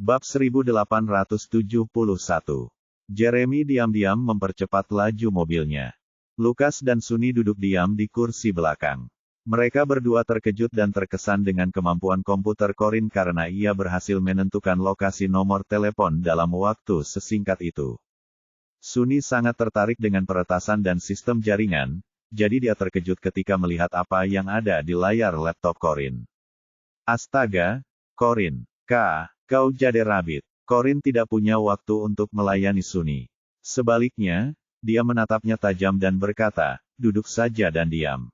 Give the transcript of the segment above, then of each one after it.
Bab 1871. Jeremy diam-diam mempercepat laju mobilnya. Lukas dan Sunny duduk diam di kursi belakang. Mereka berdua terkejut dan terkesan dengan kemampuan komputer Corin karena ia berhasil menentukan lokasi nomor telepon dalam waktu sesingkat itu. Sunny sangat tertarik dengan peretasan dan sistem jaringan, jadi dia terkejut ketika melihat apa yang ada di layar laptop Corin. Astaga, Corin, kau jadi rabbit. Corin tidak punya waktu untuk melayani Sunny. Sebaliknya, dia menatapnya tajam dan berkata, duduk saja dan diam.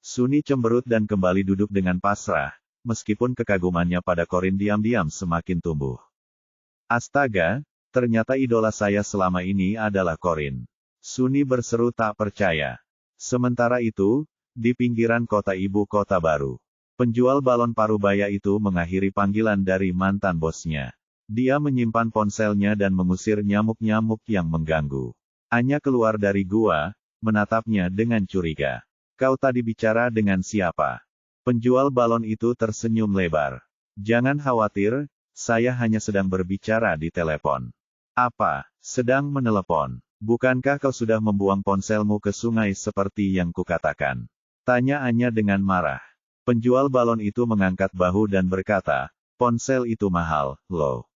Sunny cemberut dan kembali duduk dengan pasrah, meskipun kekagumannya pada Corin diam-diam semakin tumbuh. Astaga, ternyata idola saya selama ini adalah Corin. Sunny berseru tak percaya. Sementara itu, di pinggiran kota ibu kota baru, penjual balon parubaya itu mengakhiri panggilan dari mantan bosnya. Dia menyimpan ponselnya dan mengusir nyamuk-nyamuk yang mengganggu. Anya keluar dari gua, menatapnya dengan curiga. Kau tadi bicara dengan siapa? Penjual balon itu tersenyum lebar. Jangan khawatir, saya hanya sedang berbicara di telepon. Apa, sedang menelepon? Bukankah kau sudah membuang ponselmu ke sungai seperti yang kukatakan? Tanya Anya dengan marah. Penjual balon itu mengangkat bahu dan berkata, ponsel itu mahal, loh.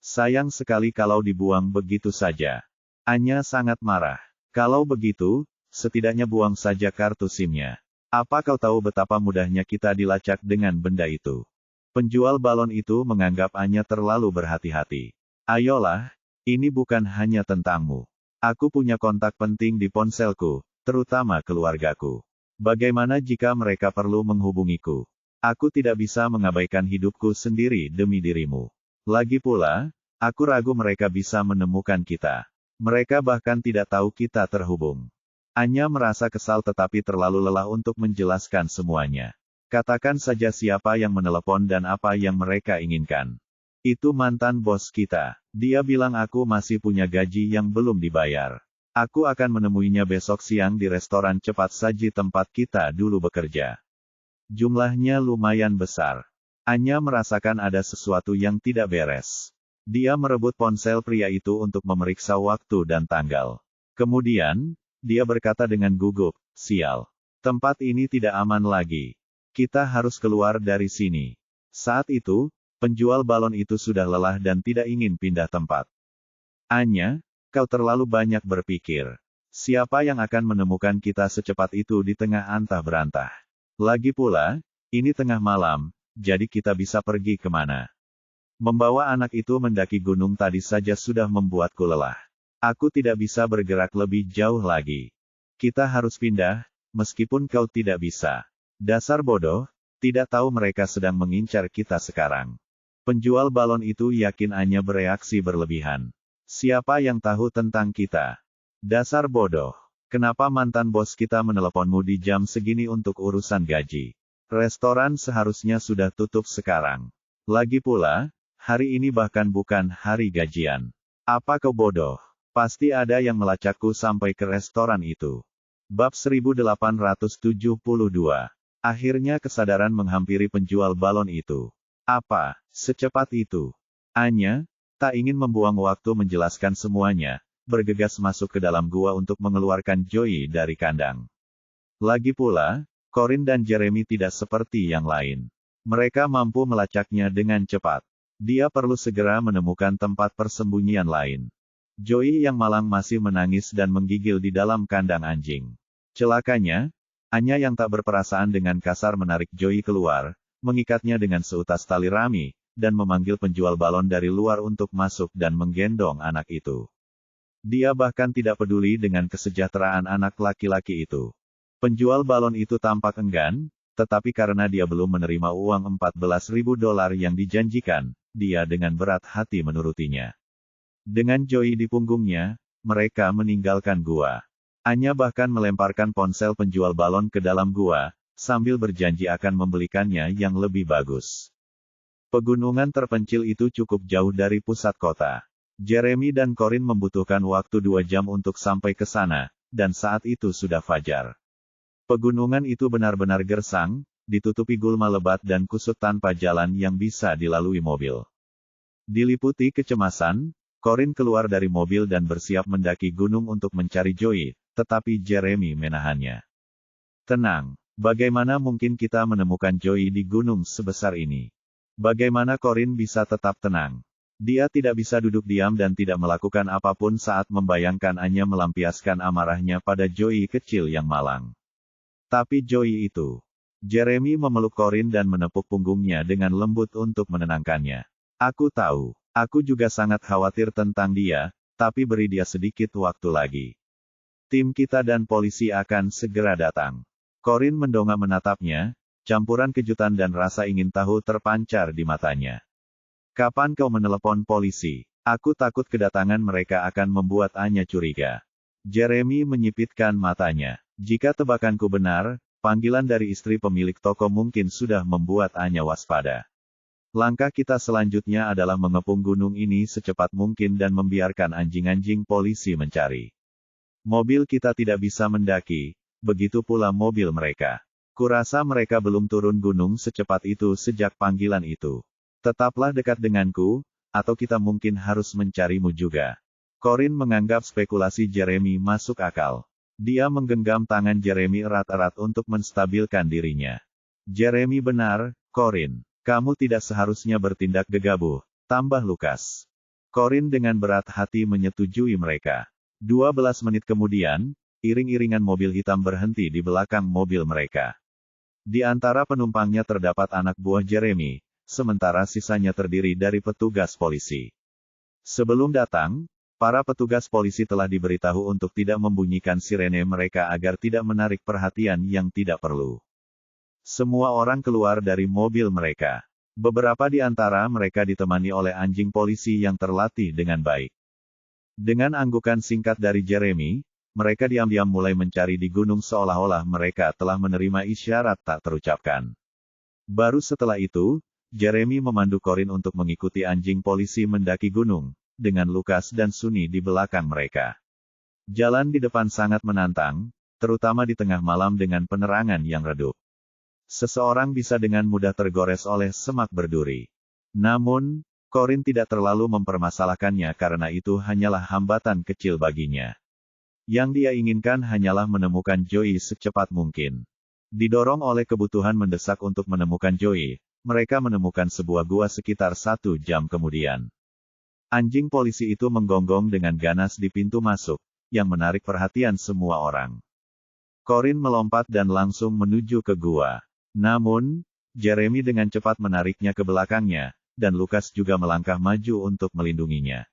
Sayang sekali kalau dibuang begitu saja. Anya sangat marah. Kalau begitu, setidaknya buang saja kartu SIM-nya. Apa kau tahu betapa mudahnya kita dilacak dengan benda itu? Penjual balon itu menganggap Anya terlalu berhati-hati. Ayolah, ini bukan hanya tentangmu. Aku punya kontak penting di ponselku, terutama keluargaku. Bagaimana jika mereka perlu menghubungiku? Aku tidak bisa mengabaikan hidupku sendiri demi dirimu. Lagi pula, aku ragu mereka bisa menemukan kita. Mereka bahkan tidak tahu kita terhubung. Anya merasa kesal tetapi terlalu lelah untuk menjelaskan semuanya. Katakan saja siapa yang menelepon dan apa yang mereka inginkan. Itu mantan bos kita. Dia bilang aku masih punya gaji yang belum dibayar. Aku akan menemuinya besok siang di restoran cepat saji tempat kita dulu bekerja. Jumlahnya lumayan besar. Anya merasakan ada sesuatu yang tidak beres. Dia merebut ponsel pria itu untuk memeriksa waktu dan tanggal. Kemudian, dia berkata dengan gugup, sial. Tempat ini tidak aman lagi. Kita harus keluar dari sini. Saat itu, penjual balon itu sudah lelah dan tidak ingin pindah tempat. Anya, kau terlalu banyak berpikir. Siapa yang akan menemukan kita secepat itu di tengah antah berantah? Lagi pula, ini tengah malam, jadi kita bisa pergi kemana? Membawa anak itu mendaki gunung tadi saja sudah membuatku lelah. Aku tidak bisa bergerak lebih jauh lagi. Kita harus pindah, meskipun kau tidak bisa. Dasar bodoh, tidak tahu mereka sedang mengincar kita sekarang. Penjual balon itu yakin Anya bereaksi berlebihan. Siapa yang tahu tentang kita? Dasar bodoh. Kenapa mantan bos kita meneleponmu di jam segini untuk urusan gaji? Restoran seharusnya sudah tutup sekarang. Lagi pula, hari ini bahkan bukan hari gajian. Apa kau bodoh? Pasti ada yang melacakku sampai ke restoran itu. Bab 1872. Akhirnya kesadaran menghampiri penjual balon itu. Apa, secepat itu? Anya, tak ingin membuang waktu menjelaskan semuanya, bergegas masuk ke dalam gua untuk mengeluarkan Joey dari kandang. Lagi pula, Corin dan Jeremy tidak seperti yang lain. Mereka mampu melacaknya dengan cepat. Dia perlu segera menemukan tempat persembunyian lain. Joey yang malang masih menangis dan menggigil di dalam kandang anjing. Celakanya, Anya yang tak berperasaan dengan kasar menarik Joey keluar, mengikatnya dengan seutas tali rami, dan memanggil penjual balon dari luar untuk masuk dan menggendong anak itu. Dia bahkan tidak peduli dengan kesejahteraan anak laki-laki itu. Penjual balon itu tampak enggan, tetapi karena dia belum menerima uang $14.000 yang dijanjikan, dia dengan berat hati menurutinya. Dengan Joey di punggungnya, mereka meninggalkan gua. Anya bahkan melemparkan ponsel penjual balon ke dalam gua, sambil berjanji akan membelikannya yang lebih bagus. Pegunungan terpencil itu cukup jauh dari pusat kota. Jeremy dan Corin membutuhkan waktu 2 jam untuk sampai ke sana, dan saat itu sudah fajar. Pegunungan itu benar-benar gersang, ditutupi gulma lebat dan kusut tanpa jalan yang bisa dilalui mobil. Diliputi kecemasan, Corin keluar dari mobil dan bersiap mendaki gunung untuk mencari Joey, tetapi Jeremy menahannya. Tenang, bagaimana mungkin kita menemukan Joey di gunung sebesar ini? Bagaimana Corin bisa tetap tenang? Dia tidak bisa duduk diam dan tidak melakukan apapun saat membayangkan Anya melampiaskan amarahnya pada Joey kecil yang malang. Tapi Joey itu. Jeremy memeluk Corin dan menepuk punggungnya dengan lembut untuk menenangkannya. Aku tahu, aku juga sangat khawatir tentang dia, tapi beri dia sedikit waktu lagi. Tim kita dan polisi akan segera datang. Corin mendongak menatapnya, campuran kejutan dan rasa ingin tahu terpancar di matanya. Kapan kau menelepon polisi? Aku takut kedatangan mereka akan membuat Anya curiga. Jeremy menyipitkan matanya. Jika tebakanku benar, panggilan dari istri pemilik toko mungkin sudah membuat Anya waspada. Langkah kita selanjutnya adalah mengepung gunung ini secepat mungkin dan membiarkan anjing-anjing polisi mencari. Mobil kita tidak bisa mendaki, begitu pula mobil mereka. Kurasa mereka belum turun gunung secepat itu sejak panggilan itu. Tetaplah dekat denganku, atau kita mungkin harus mencarimu juga. Corin menganggap spekulasi Jeremy masuk akal. Dia menggenggam tangan Jeremy erat-erat untuk menstabilkan dirinya. Jeremy benar, Corin. Kamu tidak seharusnya bertindak gegabah, tambah Lukas. Corin dengan berat hati menyetujui mereka. 12 menit kemudian, iring-iringan mobil hitam berhenti di belakang mobil mereka. Di antara penumpangnya terdapat anak buah Jeremy, sementara sisanya terdiri dari petugas polisi. Sebelum datang, para petugas polisi telah diberitahu untuk tidak membunyikan sirene mereka agar tidak menarik perhatian yang tidak perlu. Semua orang keluar dari mobil mereka. Beberapa di antara mereka ditemani oleh anjing polisi yang terlatih dengan baik. Dengan anggukan singkat dari Jeremy, mereka diam-diam mulai mencari di gunung seolah-olah mereka telah menerima isyarat tak terucapkan. Baru setelah itu, Jeremy memandu Corin untuk mengikuti anjing polisi mendaki gunung, dengan Lukas dan Sunny di belakang mereka. Jalan di depan sangat menantang, terutama di tengah malam dengan penerangan yang redup. Seseorang bisa dengan mudah tergores oleh semak berduri. Namun, Corin tidak terlalu mempermasalahkannya karena itu hanyalah hambatan kecil baginya. Yang dia inginkan hanyalah menemukan Joey secepat mungkin. Didorong oleh kebutuhan mendesak untuk menemukan Joey, mereka menemukan sebuah gua sekitar 1 jam kemudian. Anjing polisi itu menggonggong dengan ganas di pintu masuk, yang menarik perhatian semua orang. Corin melompat dan langsung menuju ke gua. Namun, Jeremy dengan cepat menariknya ke belakangnya, dan Lukas juga melangkah maju untuk melindunginya.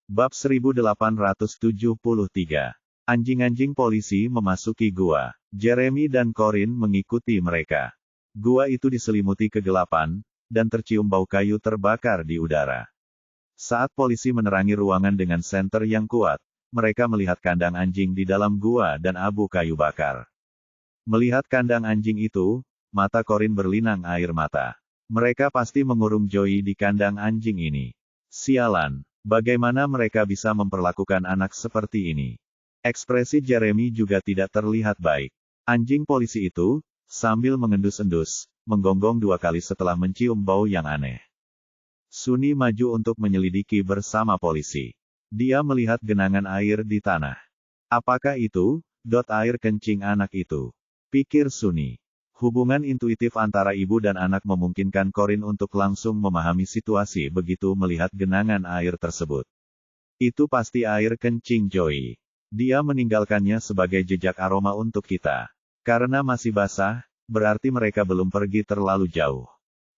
Bab 1873. Anjing-anjing polisi memasuki gua. Jeremy dan Corin mengikuti mereka. Gua itu diselimuti kegelapan, dan tercium bau kayu terbakar di udara. Saat polisi menerangi ruangan dengan senter yang kuat, mereka melihat kandang anjing di dalam gua dan abu kayu bakar. Melihat kandang anjing itu, mata Corin berlinang air mata. Mereka pasti mengurung Joey di kandang anjing ini. Sialan, bagaimana mereka bisa memperlakukan anak seperti ini? Ekspresi Jeremy juga tidak terlihat baik. Anjing polisi itu, sambil mengendus-endus, menggonggong 2 kali setelah mencium bau yang aneh. Sunny maju untuk menyelidiki bersama polisi. Dia melihat genangan air di tanah. Apakah itu, air kencing anak itu? Pikir Sunny. Hubungan intuitif antara ibu dan anak memungkinkan Corin untuk langsung memahami situasi begitu melihat genangan air tersebut. Itu pasti air kencing Joey. Dia meninggalkannya sebagai jejak aroma untuk kita. Karena masih basah, berarti mereka belum pergi terlalu jauh.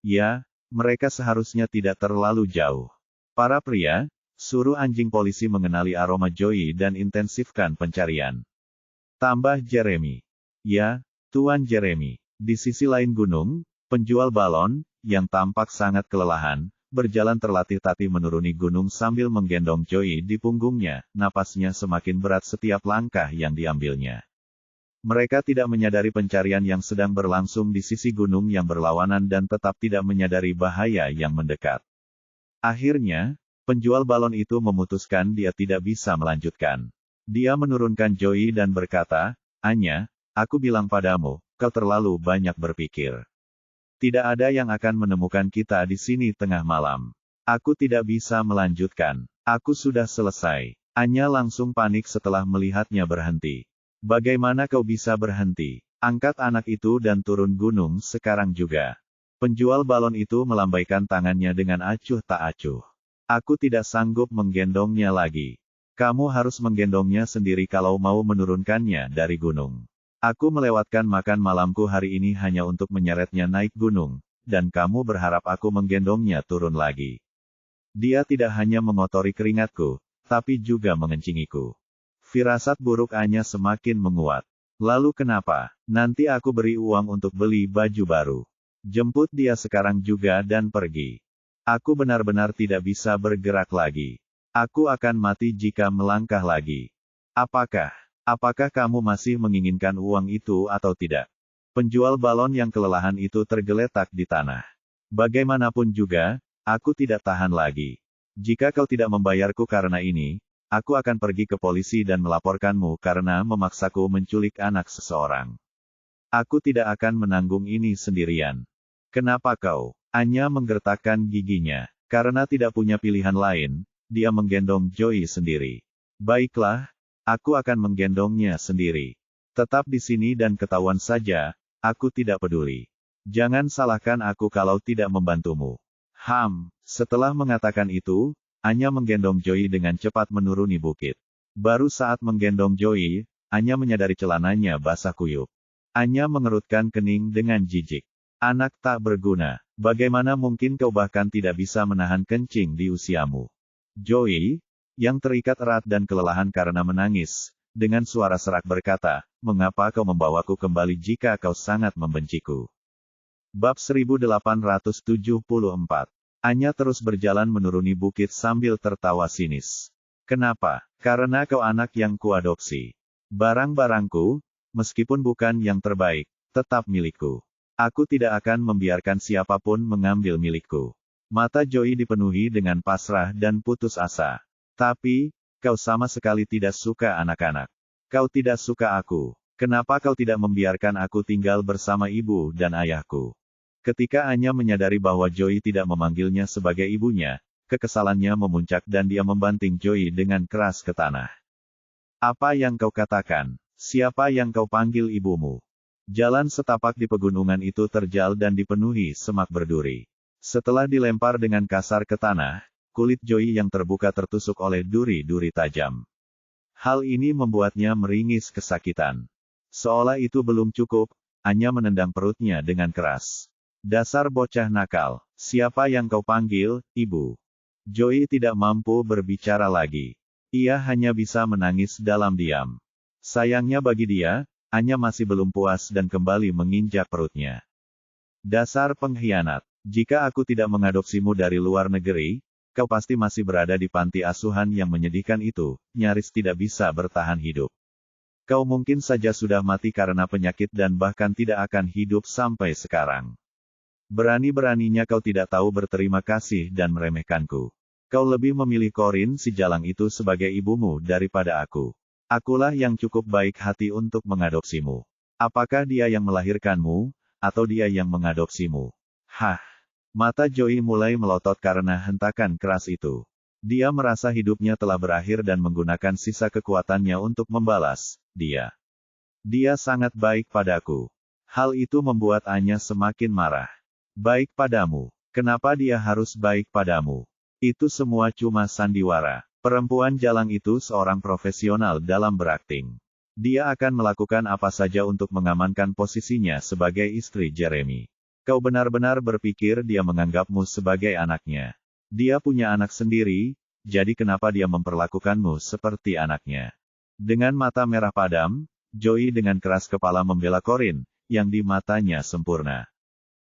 Ya, mereka seharusnya tidak terlalu jauh. Para pria, suruh anjing polisi mengenali aroma Joey dan intensifkan pencarian. Tambah Jeremy. Ya, Tuan Jeremy. Di sisi lain gunung, penjual balon, yang tampak sangat kelelahan, berjalan terlatih-tatih menuruni gunung sambil menggendong Joey di punggungnya, napasnya semakin berat setiap langkah yang diambilnya. Mereka tidak menyadari pencarian yang sedang berlangsung di sisi gunung yang berlawanan dan tetap tidak menyadari bahaya yang mendekat. Akhirnya, penjual balon itu memutuskan dia tidak bisa melanjutkan. Dia menurunkan Joey dan berkata, "Anya, aku bilang padamu, kau terlalu banyak berpikir. Tidak ada yang akan menemukan kita di sini tengah malam. Aku tidak bisa melanjutkan. Aku sudah selesai. Anya langsung panik setelah melihatnya berhenti. Bagaimana kau bisa berhenti? Angkat anak itu dan turun gunung sekarang juga. Penjual balon itu melambaikan tangannya dengan acuh tak acuh. Aku tidak sanggup menggendongnya lagi. Kamu harus menggendongnya sendiri kalau mau menurunkannya dari gunung. Aku melewatkan makan malamku hari ini hanya untuk menyeretnya naik gunung, dan kamu berharap aku menggendongnya turun lagi. Dia tidak hanya mengotori keringatku, tapi juga mengencingiku. Firasat buruk Anya semakin menguat. Lalu kenapa? Nanti aku beri uang untuk beli baju baru. Jemput dia sekarang juga dan pergi. Aku benar-benar tidak bisa bergerak lagi. Aku akan mati jika melangkah lagi. Apakah kamu masih menginginkan uang itu atau tidak? Penjual balon yang kelelahan itu tergeletak di tanah. Bagaimanapun juga, aku tidak tahan lagi. Jika kau tidak membayarku karena ini, aku akan pergi ke polisi dan melaporkanmu karena memaksaku menculik anak seseorang. Aku tidak akan menanggung ini sendirian. Kenapa kau? Anya menggertakkan giginya. Karena tidak punya pilihan lain, dia menggendong Joey sendiri. Baiklah, aku akan menggendongnya sendiri. Tetap di sini dan ketahuan saja, aku tidak peduli. Jangan salahkan aku kalau tidak membantumu. Setelah mengatakan itu, Anya menggendong Joey dengan cepat menuruni bukit. Baru saat menggendong Joey, Anya menyadari celananya basah kuyup. Anya mengerutkan kening dengan jijik. Anak tak berguna, bagaimana mungkin kau bahkan tidak bisa menahan kencing di usiamu? Joey, yang terikat erat dan kelelahan karena menangis, dengan suara serak berkata, mengapa kau membawaku kembali jika kau sangat membenciku? Bab 1874. Anya terus berjalan menuruni bukit sambil tertawa sinis. Kenapa? Karena kau anak yang kuadopsi. Barang-barangku, meskipun bukan yang terbaik, tetap milikku. Aku tidak akan membiarkan siapapun mengambil milikku. Mata Joey dipenuhi dengan pasrah dan putus asa. Tapi, kau sama sekali tidak suka anak-anak. Kau tidak suka aku. Kenapa kau tidak membiarkan aku tinggal bersama ibu dan ayahku? Ketika Anya menyadari bahwa Joey tidak memanggilnya sebagai ibunya, kekesalannya memuncak dan dia membanting Joey dengan keras ke tanah. Apa yang kau katakan? Siapa yang kau panggil ibumu? Jalan setapak di pegunungan itu terjal dan dipenuhi semak berduri. Setelah dilempar dengan kasar ke tanah, kulit Joey yang terbuka tertusuk oleh duri-duri tajam. Hal ini membuatnya meringis kesakitan. Seolah itu belum cukup, Anya menendang perutnya dengan keras. Dasar bocah nakal, siapa yang kau panggil, ibu? Joey tidak mampu berbicara lagi. Ia hanya bisa menangis dalam diam. Sayangnya bagi dia, Anya masih belum puas dan kembali menginjak perutnya. Dasar pengkhianat, jika aku tidak mengadopsimu dari luar negeri, kau pasti masih berada di panti asuhan yang menyedihkan itu, nyaris tidak bisa bertahan hidup. Kau mungkin saja sudah mati karena penyakit dan bahkan tidak akan hidup sampai sekarang. Berani-beraninya kau tidak tahu berterima kasih dan meremehkanku. Kau lebih memilih Corin si jalang itu sebagai ibumu daripada aku. Akulah yang cukup baik hati untuk mengadopsimu. Apakah dia yang melahirkanmu, atau dia yang mengadopsimu? Mata Joey mulai melotot karena hentakan keras itu. Dia merasa hidupnya telah berakhir dan menggunakan sisa kekuatannya untuk membalas. Dia sangat baik padaku. Hal itu membuat Anya semakin marah. Baik padamu. Kenapa dia harus baik padamu? Itu semua cuma sandiwara. Perempuan jalang itu seorang profesional dalam berakting. Dia akan melakukan apa saja untuk mengamankan posisinya sebagai istri Jeremy. Kau benar-benar berpikir dia menganggapmu sebagai anaknya. Dia punya anak sendiri, jadi kenapa dia memperlakukanmu seperti anaknya? Dengan mata merah padam, Joey dengan keras kepala membela Corin, yang di matanya sempurna.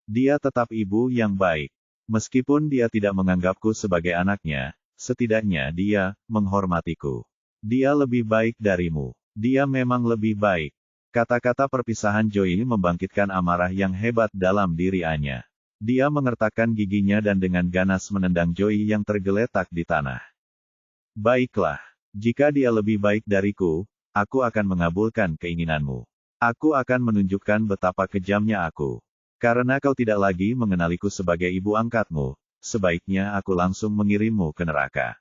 Dia tetap ibu yang baik. Meskipun dia tidak menganggapku sebagai anaknya, setidaknya dia menghormatiku. Dia lebih baik darimu. Dia memang lebih baik. Kata-kata perpisahan Joey membangkitkan amarah yang hebat dalam diri Anya. Dia mengertakkan giginya dan dengan ganas menendang Joey yang tergeletak di tanah. Baiklah, jika dia lebih baik dariku, aku akan mengabulkan keinginanmu. Aku akan menunjukkan betapa kejamnya aku. Karena kau tidak lagi mengenaliku sebagai ibu angkatmu, sebaiknya aku langsung mengirimmu ke neraka.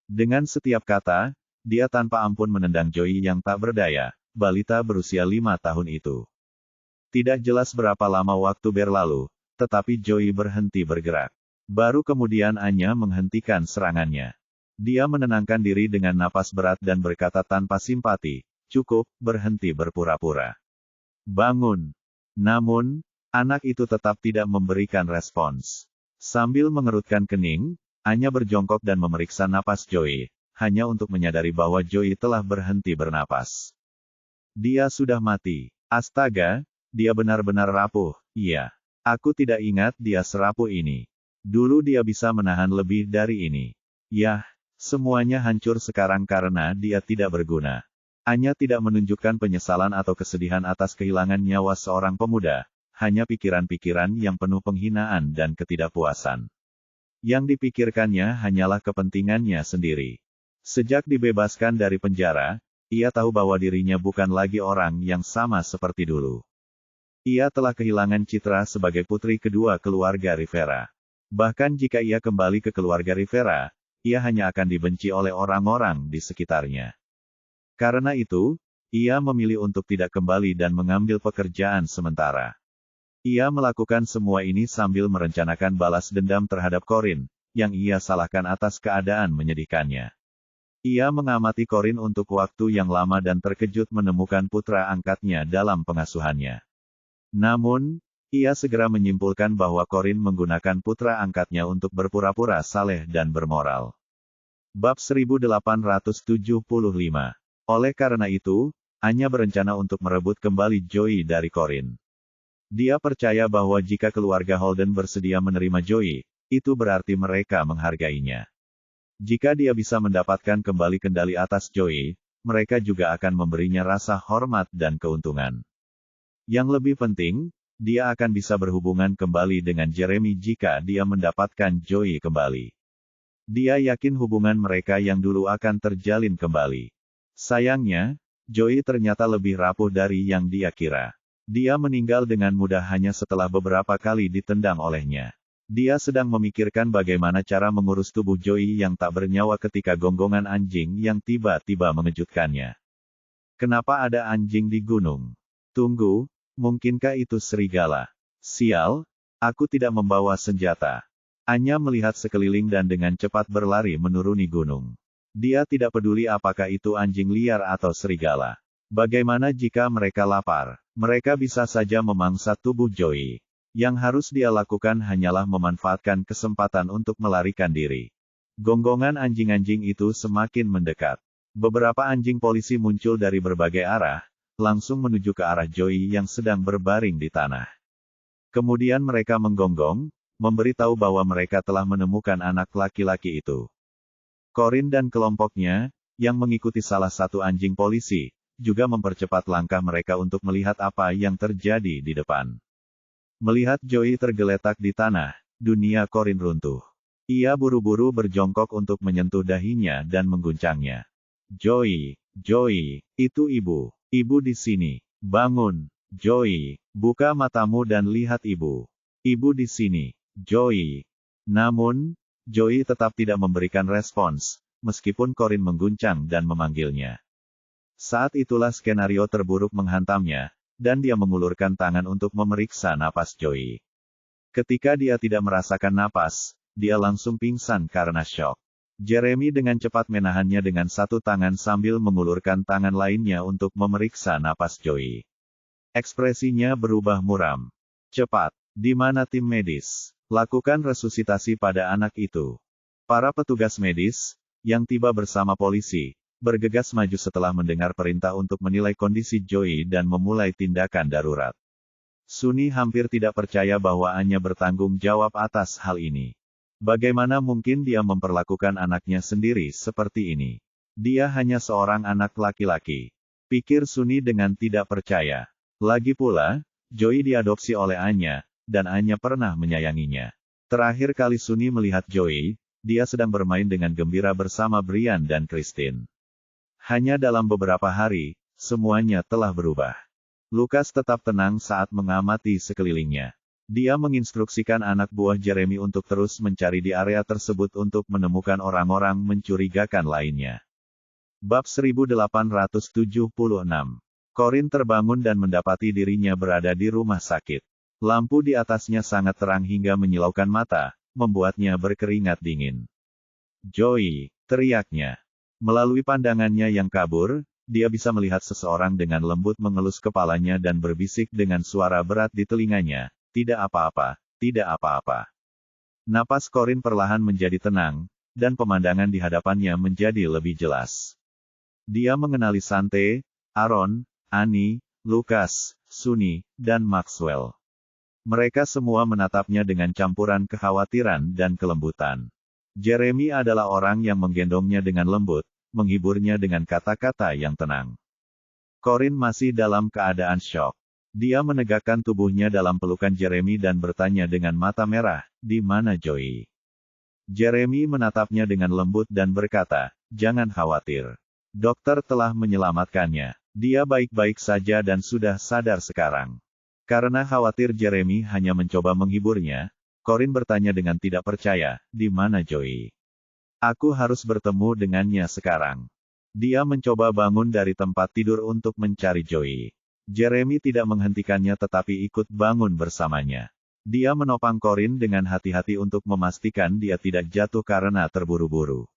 Dengan setiap kata, dia tanpa ampun menendang Joey yang tak berdaya, balita berusia 5 tahun itu. Tidak jelas berapa lama waktu berlalu, tetapi Joey berhenti bergerak. Baru kemudian Anya menghentikan serangannya. Dia menenangkan diri dengan napas berat dan berkata tanpa simpati, "Cukup, berhenti berpura-pura. Bangun." Namun, anak itu tetap tidak memberikan respons. Sambil mengerutkan kening, Anya berjongkok dan memeriksa napas Joey, hanya untuk menyadari bahwa Joey telah berhenti bernapas. Dia sudah mati. Astaga, dia benar-benar rapuh. Iya. Aku tidak ingat dia serapuh ini. Dulu dia bisa menahan lebih dari ini. Yah, semuanya hancur sekarang karena dia tidak berguna. Anya tidak menunjukkan penyesalan atau kesedihan atas kehilangan nyawa seorang pemuda, hanya pikiran-pikiran yang penuh penghinaan dan ketidakpuasan. Yang dipikirkannya hanyalah kepentingannya sendiri. Sejak dibebaskan dari penjara, ia tahu bahwa dirinya bukan lagi orang yang sama seperti dulu. Ia telah kehilangan citra sebagai putri kedua keluarga Rivera. Bahkan jika ia kembali ke keluarga Rivera, ia hanya akan dibenci oleh orang-orang di sekitarnya. Karena itu, ia memilih untuk tidak kembali dan mengambil pekerjaan sementara. Ia melakukan semua ini sambil merencanakan balas dendam terhadap Corinne, yang ia salahkan atas keadaan menyedihkannya. Ia mengamati Corinne untuk waktu yang lama dan terkejut menemukan putra angkatnya dalam pengasuhannya. Namun, ia segera menyimpulkan bahwa Corinne menggunakan putra angkatnya untuk berpura-pura saleh dan bermoral. Bab 1875. Oleh karena itu, Anya berencana untuk merebut kembali Joey dari Corinne. Dia percaya bahwa jika keluarga Holden bersedia menerima Joey, itu berarti mereka menghargainya. Jika dia bisa mendapatkan kembali kendali atas Joey, mereka juga akan memberinya rasa hormat dan keuntungan. Yang lebih penting, dia akan bisa berhubungan kembali dengan Jeremy jika dia mendapatkan Joey kembali. Dia yakin hubungan mereka yang dulu akan terjalin kembali. Sayangnya, Joey ternyata lebih rapuh dari yang dia kira. Dia meninggal dengan mudah hanya setelah beberapa kali ditendang olehnya. Dia sedang memikirkan bagaimana cara mengurus tubuh Joey yang tak bernyawa ketika gonggongan anjing yang tiba-tiba mengejutkannya. Kenapa ada anjing di gunung? Tunggu, mungkinkah itu serigala? Sial, aku tidak membawa senjata. Anya melihat sekeliling dan dengan cepat berlari menuruni gunung. Dia tidak peduli apakah itu anjing liar atau serigala. Bagaimana jika mereka lapar? Mereka bisa saja memangsa tubuh Joey. Yang harus dia lakukan hanyalah memanfaatkan kesempatan untuk melarikan diri. Gonggongan anjing-anjing itu semakin mendekat. Beberapa anjing polisi muncul dari berbagai arah, langsung menuju ke arah Joey yang sedang berbaring di tanah. Kemudian mereka menggonggong, memberitahu bahwa mereka telah menemukan anak laki-laki itu. Corinne dan kelompoknya, yang mengikuti salah satu anjing polisi, juga mempercepat langkah mereka untuk melihat apa yang terjadi di depan. Melihat Joey tergeletak di tanah, dunia Corinne runtuh. Ia buru-buru berjongkok untuk menyentuh dahinya dan mengguncangnya. Joey, Joey, itu ibu. Ibu di sini. Bangun, Joey, buka matamu dan lihat ibu. Ibu di sini, Joey. Namun, Joey tetap tidak memberikan respons, meskipun Corinne mengguncang dan memanggilnya. Saat itulah skenario terburuk menghantamnya, dan dia mengulurkan tangan untuk memeriksa napas Joey. Ketika dia tidak merasakan napas, dia langsung pingsan karena syok. Jeremy dengan cepat menahannya dengan satu tangan sambil mengulurkan tangan lainnya untuk memeriksa napas Joey. Ekspresinya berubah muram. Cepat, di mana tim medis? Lakukan resusitasi pada anak itu. Para petugas medis, yang tiba bersama polisi, bergegas maju setelah mendengar perintah untuk menilai kondisi Joey dan memulai tindakan darurat. Sunny hampir tidak percaya bahwa Anya bertanggung jawab atas hal ini. Bagaimana mungkin dia memperlakukan anaknya sendiri seperti ini? Dia hanya seorang anak laki-laki. Pikir Sunny dengan tidak percaya. Lagi pula, Joey diadopsi oleh Anya, dan Anya pernah menyayanginya. Terakhir kali Sunny melihat Joey, dia sedang bermain dengan gembira bersama Brian dan Christine. Hanya dalam beberapa hari, semuanya telah berubah. Lucas tetap tenang saat mengamati sekelilingnya. Dia menginstruksikan anak buah Jeremy untuk terus mencari di area tersebut untuk menemukan orang-orang mencurigakan lainnya. Bab 1876. Corin terbangun dan mendapati dirinya berada di rumah sakit. Lampu di atasnya sangat terang hingga menyilaukan mata, membuatnya berkeringat dingin. "Joey!" teriaknya. Melalui pandangannya yang kabur, dia bisa melihat seseorang dengan lembut mengelus kepalanya dan berbisik dengan suara berat di telinganya, "Tidak apa-apa, tidak apa-apa." Napas Corin perlahan menjadi tenang, dan pemandangan di hadapannya menjadi lebih jelas. Dia mengenali Sante, Aaron, Annie, Lucas, Sunny, dan Maxwell. Mereka semua menatapnya dengan campuran kekhawatiran dan kelembutan. Jeremy adalah orang yang menggendongnya dengan lembut, menghiburnya dengan kata-kata yang tenang. Corin masih dalam keadaan syok. Dia menegakkan tubuhnya dalam pelukan Jeremy dan bertanya dengan mata merah, "Di mana Joey?" Jeremy menatapnya dengan lembut dan berkata, "Jangan khawatir. Dokter telah menyelamatkannya. Dia baik-baik saja dan sudah sadar sekarang." Karena khawatir Jeremy hanya mencoba menghiburnya, Corin bertanya dengan tidak percaya, "Di mana Joey? Aku harus bertemu dengannya sekarang." Dia mencoba bangun dari tempat tidur untuk mencari Joey. Jeremy tidak menghentikannya tetapi ikut bangun bersamanya. Dia menopang Corin dengan hati-hati untuk memastikan dia tidak jatuh karena terburu-buru.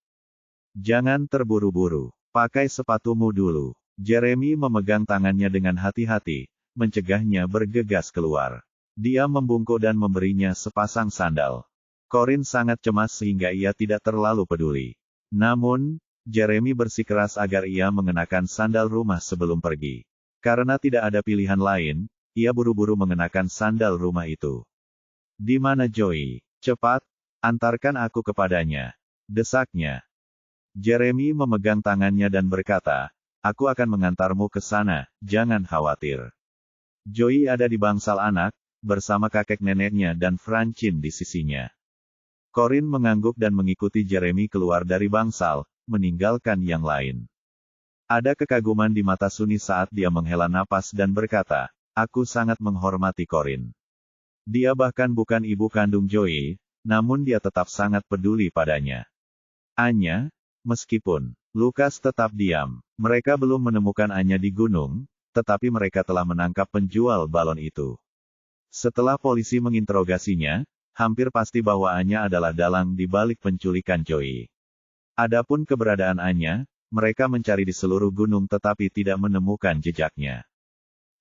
"Jangan terburu-buru. Pakai sepatumu dulu." Jeremy memegang tangannya dengan hati-hati, mencegahnya bergegas keluar. Dia membungkuk dan memberinya sepasang sandal. Corin sangat cemas sehingga ia tidak terlalu peduli. Namun, Jeremy bersikeras agar ia mengenakan sandal rumah sebelum pergi. Karena tidak ada pilihan lain, ia buru-buru mengenakan sandal rumah itu. "Di mana Joey? Cepat, antarkan aku kepadanya," desaknya. Jeremy memegang tangannya dan berkata, "Aku akan mengantarmu ke sana, jangan khawatir." Joey ada di bangsal anak, bersama kakek neneknya dan Francine di sisinya. Corin mengangguk dan mengikuti Jeremy keluar dari bangsal, meninggalkan yang lain. Ada kekaguman di mata Sunny saat dia menghela napas dan berkata, "Aku sangat menghormati Corin. Dia bahkan bukan ibu kandung Joey, namun dia tetap sangat peduli padanya." Anya, meskipun Lucas tetap diam, mereka belum menemukan Anya di gunung, tetapi mereka telah menangkap penjual balon itu. Setelah polisi menginterogasinya, hampir pasti bahwa Anya adalah dalang di balik penculikan Joey. Adapun keberadaan Anya, mereka mencari di seluruh gunung tetapi tidak menemukan jejaknya.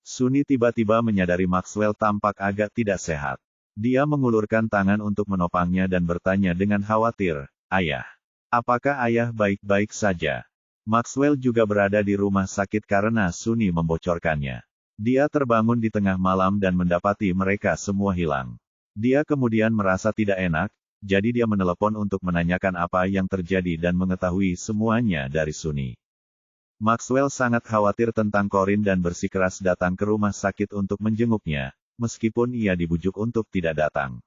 Sunny tiba-tiba menyadari Maxwell tampak agak tidak sehat. Dia mengulurkan tangan untuk menopangnya dan bertanya dengan khawatir, "Ayah, apakah ayah baik-baik saja?" Maxwell juga berada di rumah sakit karena Sunny membocorkannya. Dia terbangun di tengah malam dan mendapati mereka semua hilang. Dia kemudian merasa tidak enak, jadi dia menelepon untuk menanyakan apa yang terjadi dan mengetahui semuanya dari Sunny. Maxwell sangat khawatir tentang Corin dan bersikeras datang ke rumah sakit untuk menjenguknya, meskipun ia dibujuk untuk tidak datang.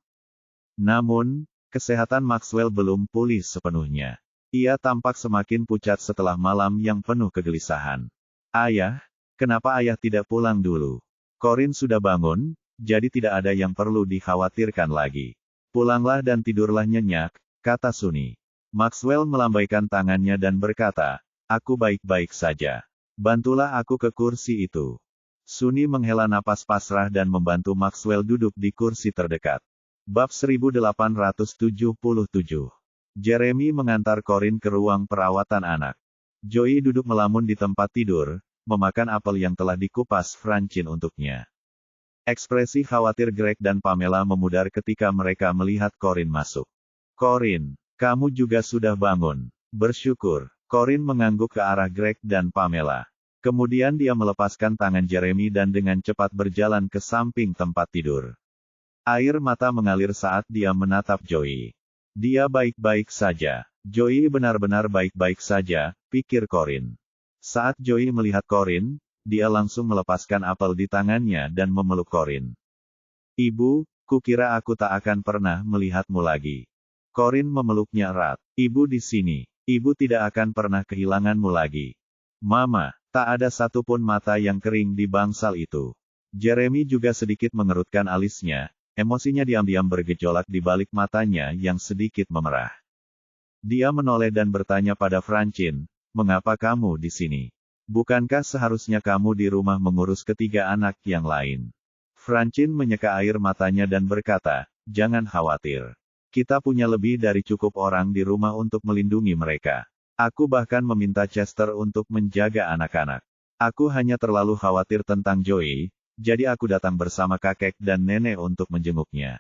Namun, kesehatan Maxwell belum pulih sepenuhnya. Ia tampak semakin pucat setelah malam yang penuh kegelisahan. "Ayah, kenapa ayah tidak pulang dulu? Corin sudah bangun, jadi tidak ada yang perlu dikhawatirkan lagi. Pulanglah dan tidurlah nyenyak," kata Sunny. Maxwell melambaikan tangannya dan berkata, "Aku baik-baik saja. Bantulah aku ke kursi itu." Sunny menghela napas pasrah dan membantu Maxwell duduk di kursi terdekat. Bab 1877. Jeremy mengantar Corin ke ruang perawatan anak. Joey duduk melamun di tempat tidur, memakan apel yang telah dikupas Francine untuknya. Ekspresi khawatir Greg dan Pamela memudar ketika mereka melihat Corin masuk. "Corin, kamu juga sudah bangun." "Bersyukur." Corin mengangguk ke arah Greg dan Pamela. Kemudian dia melepaskan tangan Jeremy dan dengan cepat berjalan ke samping tempat tidur. Air mata mengalir saat dia menatap Joey. Dia baik-baik saja. Joey benar-benar baik-baik saja, pikir Corin. Saat Joey melihat Corin, dia langsung melepaskan apel di tangannya dan memeluk Corin. "Ibu, kukira aku tak akan pernah melihatmu lagi." Corin memeluknya erat. "Ibu di sini. Ibu tidak akan pernah kehilanganmu lagi." "Mama." Tak ada satupun mata yang kering di bangsal itu. Jeremy juga sedikit mengerutkan alisnya. Emosinya diam-diam bergejolak di balik matanya yang sedikit memerah. Dia menoleh dan bertanya pada Francine, "Mengapa kamu di sini? Bukankah seharusnya kamu di rumah mengurus ketiga anak yang lain?" Francine menyeka air matanya dan berkata, "Jangan khawatir. Kita punya lebih dari cukup orang di rumah untuk melindungi mereka. Aku bahkan meminta Chester untuk menjaga anak-anak. Aku hanya terlalu khawatir tentang Joey, jadi aku datang bersama kakek dan nenek untuk menjenguknya.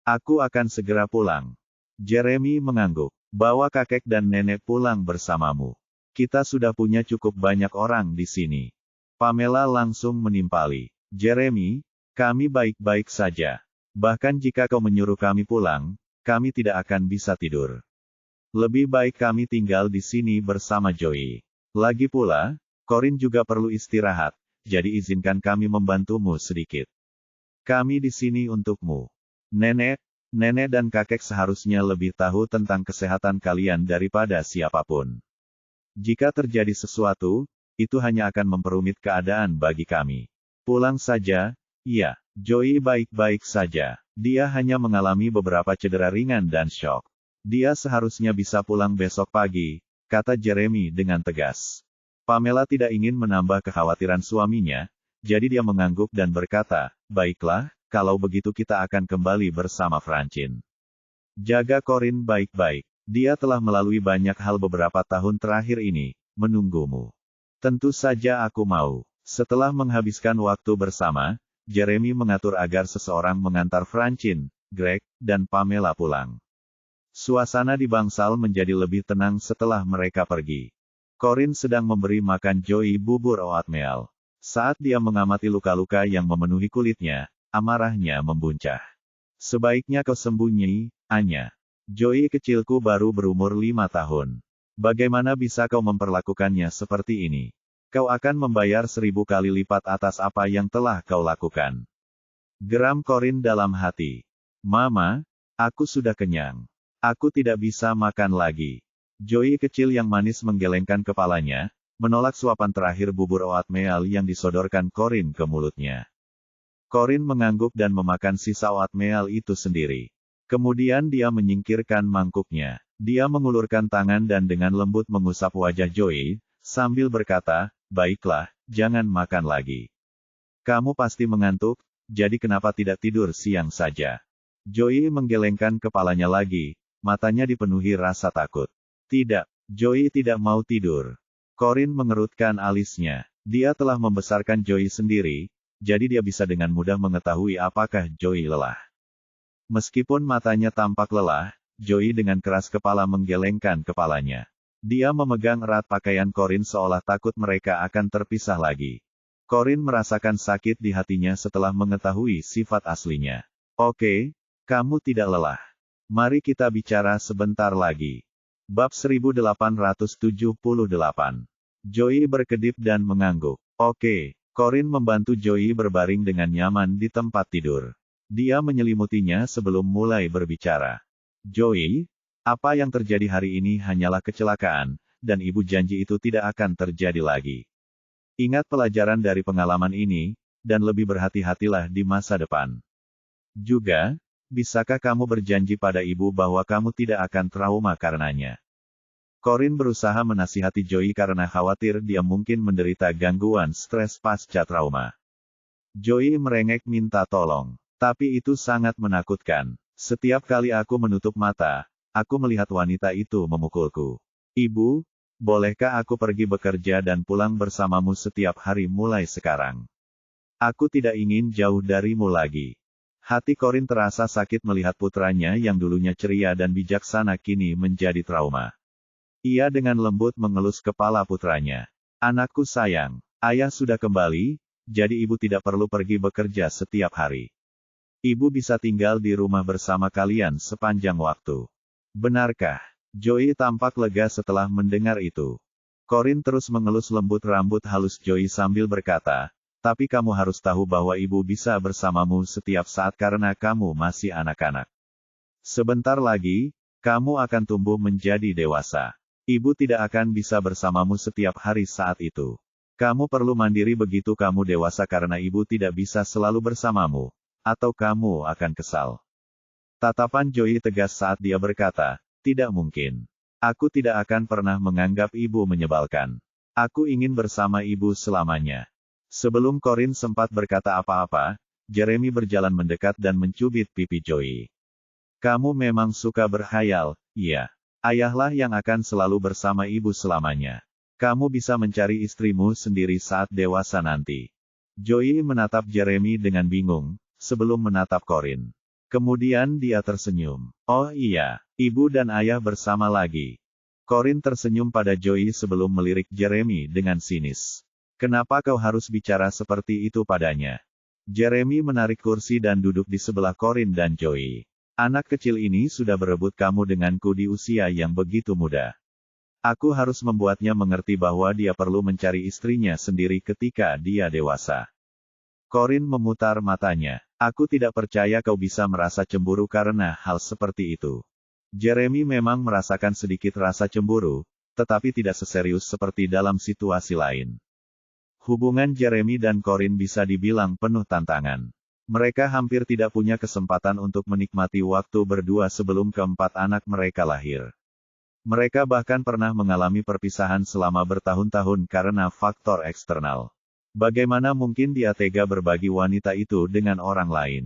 Aku akan segera pulang." Jeremy mengangguk. "Bawa kakek dan nenek pulang bersamamu. Kita sudah punya cukup banyak orang di sini." Pamela langsung menimpali. "Jeremy, kami baik-baik saja. Bahkan jika kau menyuruh kami pulang, kami tidak akan bisa tidur. Lebih baik kami tinggal di sini bersama Joey. Lagi pula, Corinne juga perlu istirahat, jadi izinkan kami membantumu sedikit. Kami di sini untukmu. Nenek dan kakek seharusnya lebih tahu tentang kesehatan kalian daripada siapapun. Jika terjadi sesuatu, itu hanya akan memperumit keadaan bagi kami. Pulang saja." "Iya, Joey baik-baik saja. Dia hanya mengalami beberapa cedera ringan dan syok. Dia seharusnya bisa pulang besok pagi," kata Jeremy dengan tegas. Pamela tidak ingin menambah kekhawatiran suaminya, jadi dia mengangguk dan berkata, "Baiklah, kalau begitu kita akan kembali bersama Francine. Jaga Corinne baik-baik. Dia telah melalui banyak hal beberapa tahun terakhir ini, menunggumu." "Tentu saja aku mau." Setelah menghabiskan waktu bersama, Jeremy mengatur agar seseorang mengantar Francine, Greg, dan Pamela pulang. Suasana di bangsal menjadi lebih tenang setelah mereka pergi. Corinne sedang memberi makan Joey bubur oatmeal. Saat dia mengamati luka-luka yang memenuhi kulitnya, amarahnya membuncah. "Sebaiknya kau sembunyi, Anya. Joey kecilku baru berumur 5 tahun. Bagaimana bisa kau memperlakukannya seperti ini? Kau akan membayar 1000 kali lipat atas apa yang telah kau lakukan." Geram Corinne dalam hati. "Mama, aku sudah kenyang. Aku tidak bisa makan lagi." Joey kecil yang manis menggelengkan kepalanya, menolak suapan terakhir bubur oatmeal yang disodorkan Corinne ke mulutnya. Corinne mengangguk dan memakan sisa oatmeal itu sendiri. Kemudian dia menyingkirkan mangkuknya. Dia mengulurkan tangan dan dengan lembut mengusap wajah Joey, sambil berkata, "Baiklah, jangan makan lagi. Kamu pasti mengantuk, jadi kenapa tidak tidur siang saja?" Joey menggelengkan kepalanya lagi, matanya dipenuhi rasa takut. "Tidak, Joey tidak mau tidur." Corinne mengerutkan alisnya. Dia telah membesarkan Joey sendiri, jadi dia bisa dengan mudah mengetahui apakah Joey lelah. Meskipun matanya tampak lelah, Joey dengan keras kepala menggelengkan kepalanya. Dia memegang erat pakaian Corinne seolah takut mereka akan terpisah lagi. Corinne merasakan sakit di hatinya setelah mengetahui sifat aslinya. "Oke, kamu tidak lelah. Mari kita bicara sebentar lagi." Bab 1878. Joey berkedip dan mengangguk. "Oke." Corinne membantu Joey berbaring dengan nyaman di tempat tidur. Dia menyelimutinya sebelum mulai berbicara. "Joey, apa yang terjadi hari ini hanyalah kecelakaan, dan ibu janji itu tidak akan terjadi lagi. Ingat pelajaran dari pengalaman ini, dan lebih berhati-hatilah di masa depan. Juga, bisakah kamu berjanji pada ibu bahwa kamu tidak akan trauma karenanya?" Corinne berusaha menasihati Joey karena khawatir dia mungkin menderita gangguan stres pasca trauma. Joey merengek minta tolong. "Tapi itu sangat menakutkan. Setiap kali aku menutup mata, aku melihat wanita itu memukulku. Ibu, bolehkah aku pergi bekerja dan pulang bersamamu setiap hari mulai sekarang? Aku tidak ingin jauh darimu lagi." Hati Corinne terasa sakit melihat putranya yang dulunya ceria dan bijaksana kini menjadi trauma. Ia dengan lembut mengelus kepala putranya. "Anakku sayang, ayah sudah kembali, jadi ibu tidak perlu pergi bekerja setiap hari. Ibu bisa tinggal di rumah bersama kalian sepanjang waktu." "Benarkah?" Joey tampak lega setelah mendengar itu. Corinne terus mengelus lembut rambut halus Joey sambil berkata, "Tapi kamu harus tahu bahwa ibu bisa bersamamu setiap saat karena kamu masih anak-anak. Sebentar lagi, kamu akan tumbuh menjadi dewasa. Ibu tidak akan bisa bersamamu setiap hari saat itu. Kamu perlu mandiri begitu kamu dewasa karena ibu tidak bisa selalu bersamamu, atau kamu akan kesal. Tatapan Joey tegas saat dia berkata, tidak mungkin. Aku tidak akan pernah menganggap ibu menyebalkan. Aku ingin bersama ibu selamanya. Sebelum Corin sempat berkata apa-apa, Jeremy berjalan mendekat dan mencubit pipi Joey. Kamu memang suka berhayal, iya. Ayahlah yang akan selalu bersama ibu selamanya. Kamu bisa mencari istrimu sendiri saat dewasa nanti. Joey menatap Jeremy dengan bingung, sebelum menatap Corin. Kemudian dia tersenyum. Oh iya, ibu dan ayah bersama lagi. Corin tersenyum pada Joey sebelum melirik Jeremy dengan sinis. Kenapa kau harus bicara seperti itu padanya? Jeremy menarik kursi dan duduk di sebelah Corin dan Joey. Anak kecil ini sudah berebut kamu denganku di usia yang begitu muda. Aku harus membuatnya mengerti bahwa dia perlu mencari istrinya sendiri ketika dia dewasa. Corin memutar matanya. Aku tidak percaya kau bisa merasa cemburu karena hal seperti itu. Jeremy memang merasakan sedikit rasa cemburu, tetapi tidak seserius seperti dalam situasi lain. Hubungan Jeremy dan Corin bisa dibilang penuh tantangan. Mereka hampir tidak punya kesempatan untuk menikmati waktu berdua sebelum keempat anak mereka lahir. Mereka bahkan pernah mengalami perpisahan selama bertahun-tahun karena faktor eksternal. Bagaimana mungkin dia tega berbagi wanita itu dengan orang lain?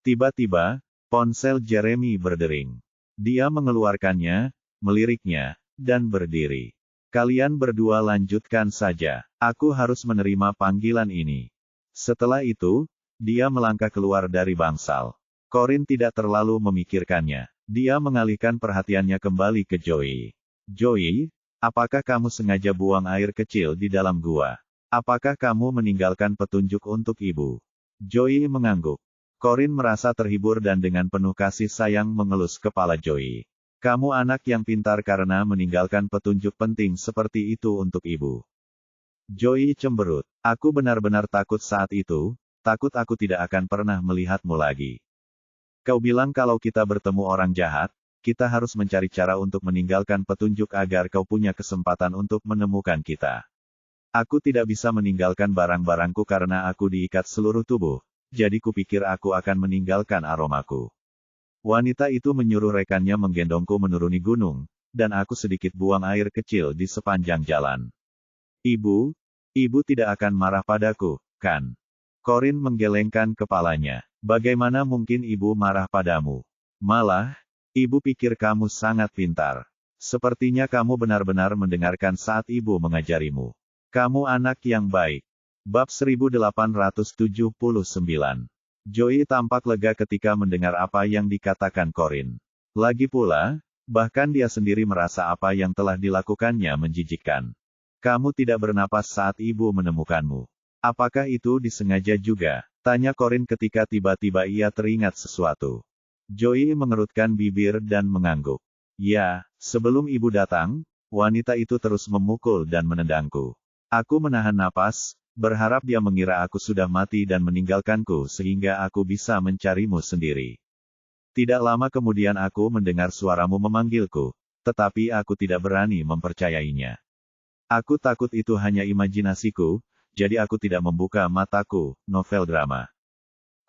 Tiba-tiba, ponsel Jeremy berdering. Dia mengeluarkannya, meliriknya, dan berdiri. Kalian berdua lanjutkan saja. Aku harus menerima panggilan ini. Setelah itu, dia melangkah keluar dari bangsal. Corin tidak terlalu memikirkannya. Dia mengalihkan perhatiannya kembali ke Joey. Joey, apakah kamu sengaja buang air kecil di dalam gua? Apakah kamu meninggalkan petunjuk untuk ibu? Joey mengangguk. Corin merasa terhibur dan dengan penuh kasih sayang mengelus kepala Joey. Kamu anak yang pintar karena meninggalkan petunjuk penting seperti itu untuk ibu. Joey cemberut. Aku benar-benar takut saat itu, takut aku tidak akan pernah melihatmu lagi. Kau bilang kalau kita bertemu orang jahat, kita harus mencari cara untuk meninggalkan petunjuk agar kau punya kesempatan untuk menemukan kita. Aku tidak bisa meninggalkan barang-barangku karena aku diikat seluruh tubuh, jadi kupikir aku akan meninggalkan aromaku. Wanita itu menyuruh rekannya menggendongku menuruni gunung, dan aku sedikit buang air kecil di sepanjang jalan. Ibu tidak akan marah padaku, kan? Corin menggelengkan kepalanya. Bagaimana mungkin ibu marah padamu? Malah, ibu pikir kamu sangat pintar. Sepertinya kamu benar-benar mendengarkan saat ibu mengajarimu. Kamu anak yang baik. Bab 1879. Joey tampak lega ketika mendengar apa yang dikatakan Corin. Lagi pula, bahkan dia sendiri merasa apa yang telah dilakukannya menjijikkan. Kamu tidak bernapas saat ibu menemukanmu. Apakah itu disengaja juga? Tanya Corin ketika tiba-tiba ia teringat sesuatu. Joey mengerutkan bibir dan mengangguk. Ya, sebelum ibu datang, wanita itu terus memukul dan menendangku. Aku menahan napas, berharap dia mengira aku sudah mati dan meninggalkanku sehingga aku bisa mencarimu sendiri. Tidak lama kemudian aku mendengar suaramu memanggilku, tetapi aku tidak berani mempercayainya. Aku takut itu hanya imajinasiku, jadi aku tidak membuka mataku. Novel drama.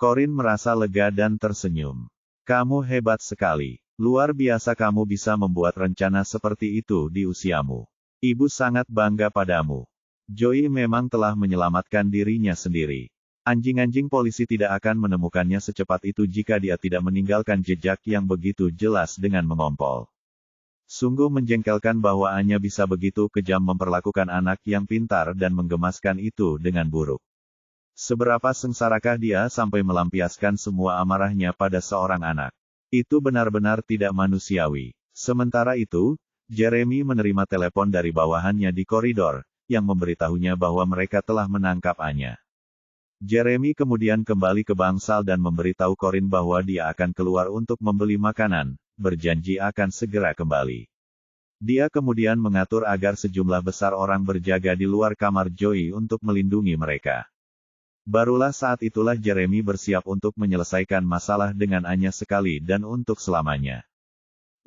Corin merasa lega dan tersenyum. Kamu hebat sekali. Luar biasa kamu bisa membuat rencana seperti itu di usiamu. Ibu sangat bangga padamu. Joey memang telah menyelamatkan dirinya sendiri. Anjing-anjing polisi tidak akan menemukannya secepat itu jika dia tidak meninggalkan jejak yang begitu jelas dengan mengompol. Sungguh menjengkelkan bahwa Anya bisa begitu kejam memperlakukan anak yang pintar dan menggemaskan itu dengan buruk. Seberapa sengsarakah dia sampai melampiaskan semua amarahnya pada seorang anak. Itu benar-benar tidak manusiawi. Sementara itu, Jeremy menerima telepon dari bawahannya di koridor, yang memberitahunya bahwa mereka telah menangkap Anya. Jeremy kemudian kembali ke bangsal dan memberitahu Corin bahwa dia akan keluar untuk membeli makanan, berjanji akan segera kembali. Dia kemudian mengatur agar sejumlah besar orang berjaga di luar kamar Joey untuk melindungi mereka. Barulah saat itulah Jeremy bersiap untuk menyelesaikan masalah dengan Anya sekali dan untuk selamanya.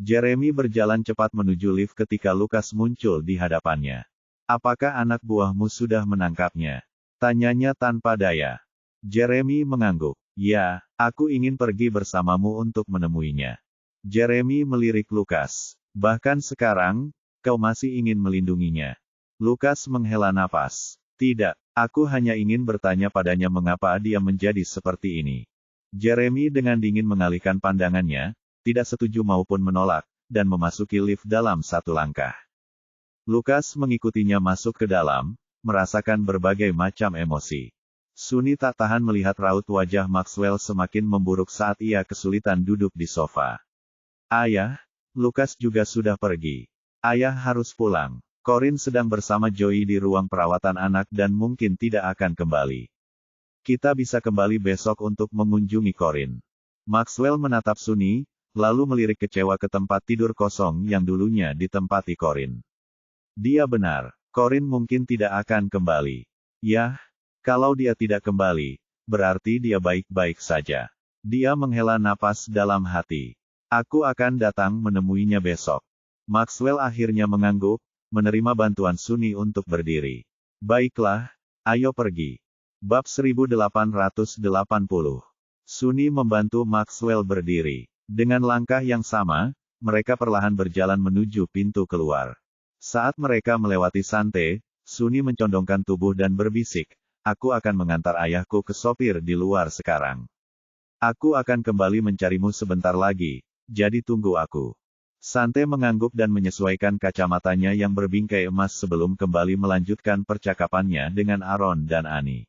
Jeremy berjalan cepat menuju lift ketika Lucas muncul di hadapannya. Apakah anak buahmu sudah menangkapnya? Tanyanya tanpa daya. Jeremy mengangguk. Ya, aku ingin pergi bersamamu untuk menemuinya. Jeremy melirik Lukas. Bahkan sekarang, kau masih ingin melindunginya. Lukas menghela napas. Tidak, aku hanya ingin bertanya padanya mengapa dia menjadi seperti ini. Jeremy dengan dingin mengalihkan pandangannya, tidak setuju maupun menolak, dan memasuki lift dalam satu langkah. Lukas mengikutinya masuk ke dalam, merasakan berbagai macam emosi. Sunny tak tahan melihat raut wajah Maxwell semakin memburuk saat ia kesulitan duduk di sofa. Ayah, Lukas juga sudah pergi. Ayah harus pulang. Corin sedang bersama Joey di ruang perawatan anak dan mungkin tidak akan kembali. Kita bisa kembali besok untuk mengunjungi Corin. Maxwell menatap Sunny, lalu melirik kecewa ke tempat tidur kosong yang dulunya ditempati Corin. Dia benar, Corin mungkin tidak akan kembali. Yah, kalau dia tidak kembali, berarti dia baik-baik saja. Dia menghela napas dalam hati. Aku akan datang menemuinya besok. Maxwell akhirnya mengangguk, menerima bantuan Sunny untuk berdiri. Baiklah, ayo pergi. Bab 1880. Sunny membantu Maxwell berdiri. Dengan langkah yang sama, mereka perlahan berjalan menuju pintu keluar. Saat mereka melewati Sante, Sunny mencondongkan tubuh dan berbisik, aku akan mengantar ayahku ke sopir di luar sekarang. Aku akan kembali mencarimu sebentar lagi, jadi tunggu aku. Sante mengangguk dan menyesuaikan kacamatanya yang berbingkai emas sebelum kembali melanjutkan percakapannya dengan Aaron dan Annie.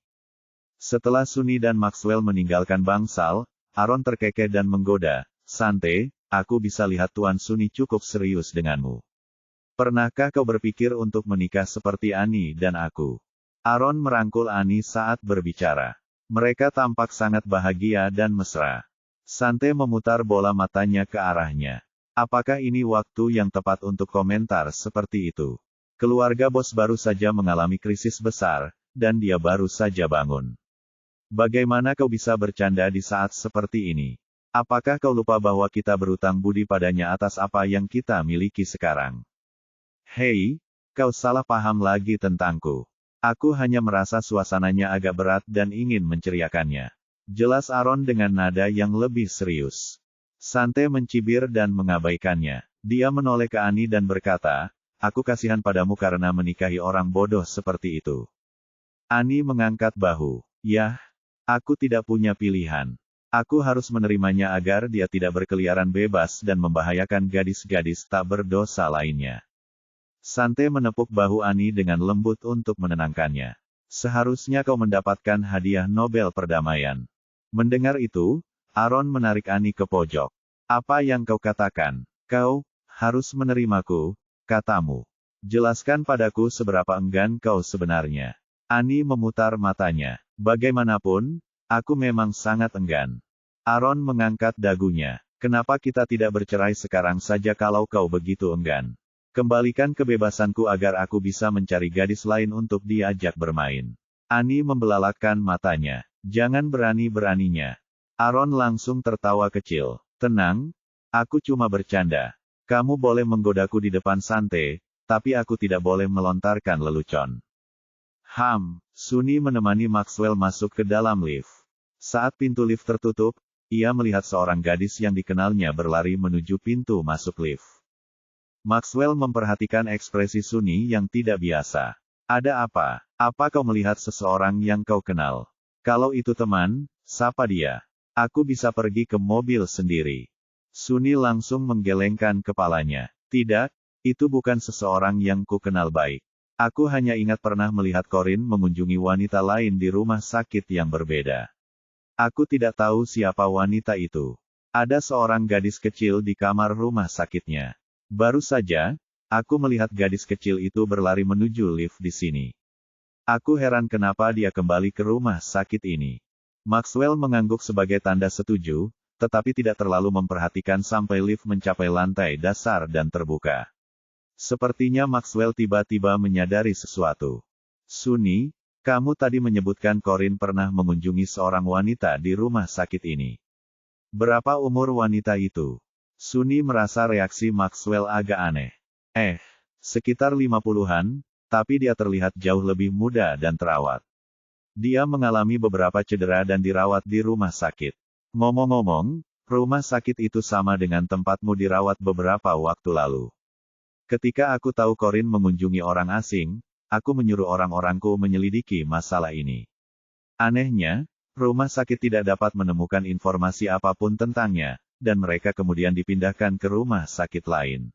Setelah Sunny dan Maxwell meninggalkan bangsal, Aaron terkekeh dan menggoda, Sante, aku bisa lihat Tuan Sunny cukup serius denganmu. Pernahkah kau berpikir untuk menikah seperti Annie dan aku? Aaron merangkul Annie saat berbicara. Mereka tampak sangat bahagia dan mesra. Sante memutar bola matanya ke arahnya. Apakah ini waktu yang tepat untuk komentar seperti itu? Keluarga bos baru saja mengalami krisis besar, dan dia baru saja bangun. Bagaimana kau bisa bercanda di saat seperti ini? Apakah kau lupa bahwa kita berutang budi padanya atas apa yang kita miliki sekarang? Hei, kau salah paham lagi tentangku. Aku hanya merasa suasananya agak berat dan ingin menceriakannya. Jelas Aaron dengan nada yang lebih serius. Sante mencibir dan mengabaikannya. Dia menoleh ke Annie dan berkata, aku kasihan padamu karena menikahi orang bodoh seperti itu. Annie mengangkat bahu. Yah, aku tidak punya pilihan. Aku harus menerimanya agar dia tidak berkeliaran bebas dan membahayakan gadis-gadis tak berdosa lainnya. Sante menepuk bahu Annie dengan lembut untuk menenangkannya. Seharusnya kau mendapatkan hadiah Nobel perdamaian. Mendengar itu, Aaron menarik Annie ke pojok. Apa yang kau katakan? Kau harus menerimaku, katamu. Jelaskan padaku seberapa enggan kau sebenarnya. Annie memutar matanya. Bagaimanapun, aku memang sangat enggan. Aaron mengangkat dagunya. Kenapa kita tidak bercerai sekarang saja kalau kau begitu enggan? Kembalikan kebebasanku agar aku bisa mencari gadis lain untuk diajak bermain. Annie membelalakkan matanya. Jangan berani-beraninya. Aaron langsung tertawa kecil. Tenang, aku cuma bercanda. Kamu boleh menggodaku di depan Sante, tapi aku tidak boleh melontarkan lelucon. Sunny menemani Maxwell masuk ke dalam lift. Saat pintu lift tertutup, ia melihat seorang gadis yang dikenalnya berlari menuju pintu masuk lift. Maxwell memperhatikan ekspresi Sunny yang tidak biasa. Ada apa? Apa kau melihat seseorang yang kau kenal? Kalau itu teman, sapa dia. Aku bisa pergi ke mobil sendiri. Sunny langsung menggelengkan kepalanya. Tidak, itu bukan seseorang yang ku kenal baik. Aku hanya ingat pernah melihat Corin mengunjungi wanita lain di rumah sakit yang berbeda. Aku tidak tahu siapa wanita itu. Ada seorang gadis kecil di kamar rumah sakitnya. Baru saja, aku melihat gadis kecil itu berlari menuju lift di sini. Aku heran kenapa dia kembali ke rumah sakit ini. Maxwell mengangguk sebagai tanda setuju, tetapi tidak terlalu memperhatikan sampai lift mencapai lantai dasar dan terbuka. Sepertinya Maxwell tiba-tiba menyadari sesuatu. Sunny, kamu tadi menyebutkan Corin pernah mengunjungi seorang wanita di rumah sakit ini. Berapa umur wanita itu? Sunny merasa reaksi Maxwell agak aneh. Sekitar 50-an, tapi dia terlihat jauh lebih muda dan terawat. Dia mengalami beberapa cedera dan dirawat di rumah sakit. Ngomong-ngomong, rumah sakit itu sama dengan tempatmu dirawat beberapa waktu lalu. Ketika aku tahu Corin mengunjungi orang asing, aku menyuruh orang-orangku menyelidiki masalah ini. Anehnya, rumah sakit tidak dapat menemukan informasi apapun tentangnya, dan mereka kemudian dipindahkan ke rumah sakit lain.